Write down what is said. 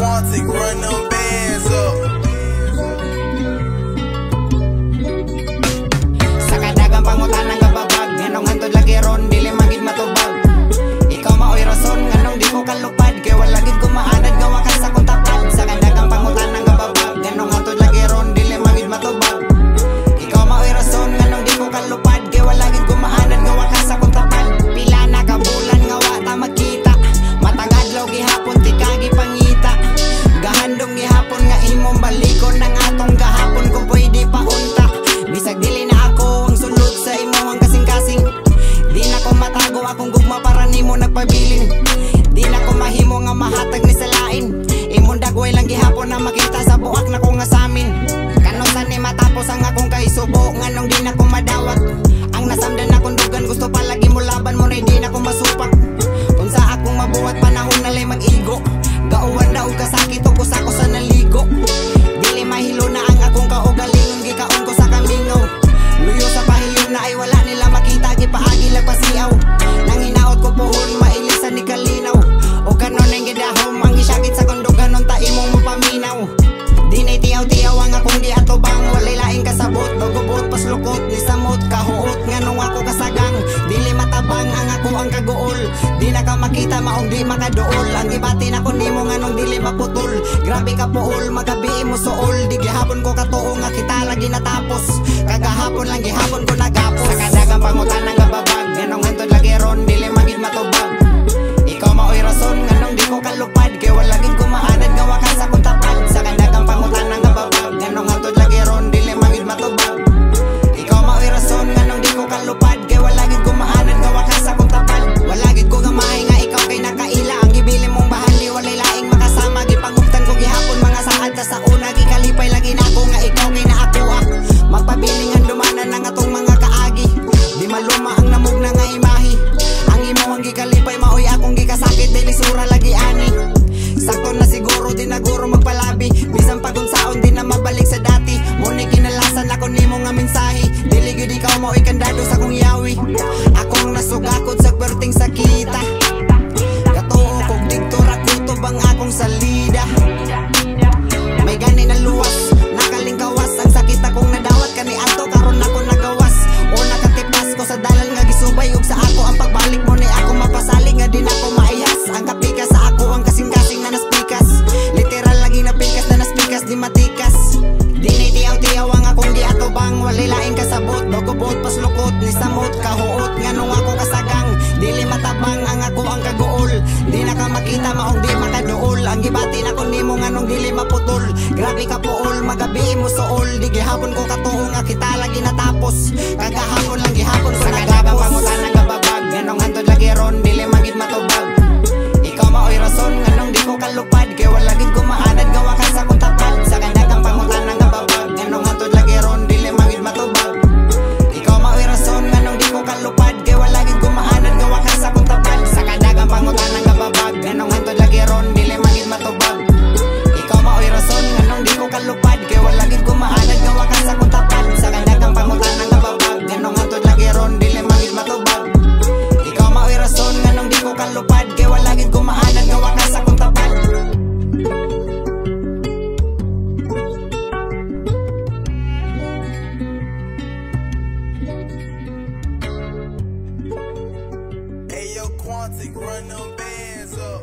Quantic, run them bands up. Sa kadagang pangutan ng kababag, nganong hantod lagi ron, dili magid matubag. Ikaw maoy rason, nganong di ko kalupad, kay wala gid ko maanad nga wakas sa kong tapad. Sa kadagang pangutan ng kababag, nganong hantod lagi ron, dili magid matubag. Ikaw maoy rason, nganong di ko kalupad, kay wala gid ko maanad nga wakas sa kong tapad. Pila na kabulan nga wa ta magkita, matag adlaw gihapon ti kagi pangita. Gahandong gihapon nga imong balikon ng atong gahapon kung pwede pa unta. Bisag dili na ako ang sulod sa imong kasing-kasing. Di na ko matago akong gugma para nimo nagpabilin. Di na ko mahimo nga mahatag ni sa lain. Imong dagway lang gihapon na makita sa buak na ko nga samin. Kanusan ni matapos ang akong kaisubo, nganong di na ko madawat. Ang nasamdan akong dugan gusto palagi mo laban mo na di na ko masupak. Unsa akong mabuhat panahon na lay mag-igo. Gauwan daw kasakit o kusa ko sa naligo. Dili mahilo na ang akong kaugalingon, gikaon ko sa kamingaw. Luyo sa pahiyon na ay wala nila makita, gipaagi lang pasiaw. Nang hinaot ko puhon, mailisan ni kalinaw. O kanon ang gidahom, ang gisakit sa kondugan nun ta imong mo paminaw. Di na'y tiyaw-tiyaw ang akong giatubang, walay laing kasabot, bagubot, paslukot, ni samot, kahuot, nganong ako kasagang. Dili matabang ang ako ang kagool, di na ka makita maong di makadool. Ang ibati na ko nimo nganong dili maputol, grabe ka puol, magabi mo suol. Di gihapon ko katuo nga kita lagi natapos, kagahapon lang gihapon ko nagapos. Sa kadagang pangutan ng kababag, nganong hantod lagi ron, dili magid matubag. Ikaw maoy rason, nganong di ko kalupad, kay wala gid ko maanad nga wakas sa kong tapad. Sa kadagang pangutan ng kababag, nganong hantod lagi ron, dili magid matubag. Ikaw maoy rason, nganong di ko kalupad, kay wala gid ko maanad nga wakas sa kong tapad. Wala gid ko gamay nga ikaw kay nakaila, ang gibili mong bahali walay laing makasama. Gipanguptan ko gihapon mga saad ta sa una, gikalipay lagi na ako nga ikaw kay naakuha. Magpabilingan dumanan ng atong mga kaagi, di maluma ang namog na nga imahi. Ang imo ang gikalipay maoy akong gikasakit, dili sura lagi ani. Sakto na siguro di naguro magpalabi, bisan pagunsaon di na mabalik sa dati. Muni kinalasan ako nimo nga mensahe, dili gyud ikaw maoy kandado sa kong yawi. Akong nasugakod sa perting sakita, katuo kog diktor ako bang akong salida. May gani na luwas, nakalingkawas, ang sakit akong nadawat kani ato karon ako nagawas. O nakatipas ko sa dalan nga gisubay, ug sa ako ang pagbalik mo ni ako mapasalig nga din ako maihas. Ang kapika sa ako ang kasing-kasing na naspikas, literal lagi na pikas na naspikas di matikas. Di na'y tiyaw-tiyaw ang akong giatubang, walay laing kasabot, bagubot, paslukot, ni samot, kahuot, nganong ako kasagang. Dili matabang ang ako ang kagool, di na ka makita maong di makadool. Ang gibati na ko nimo nganong dili maputol, grabe ka puol, magabi mo suol. Di gihapon ko katuo nga kita lagi natapos, kagahapon lang gihapon ko nagapos. Pangutan ng kababag, nganong hantod lagi ron, dili magid matubag. Ikaw maoy rason, nganong di ko kalupad, kay wala gid ko maanad nga wakas sa kong tapad. Sa kadagang pangutan ng kababag, nganong hantod lagi ron, dili magid matubag. Ikaw maoy rason, nganong di ko kalupad, kay wala gid ko maanad nga wakas sa kong tapad. Sa kadagang pangutan ng kababag, nganong hantod lagi ron, dili magid matubag. Ikaw maoy rason, nganong di ko kalupad, kay wala gid ko maanad nga wakas sa kong tapad. Sa kadagang pangutan ng kababag, nganong hantod lagi ron, dili magid matubag. Ikaw maoy rason, nganong di ko kalupad, kay wala gid ko maanad nga wakas sa kong tapad. Hey yo, Quantic, run them bands up.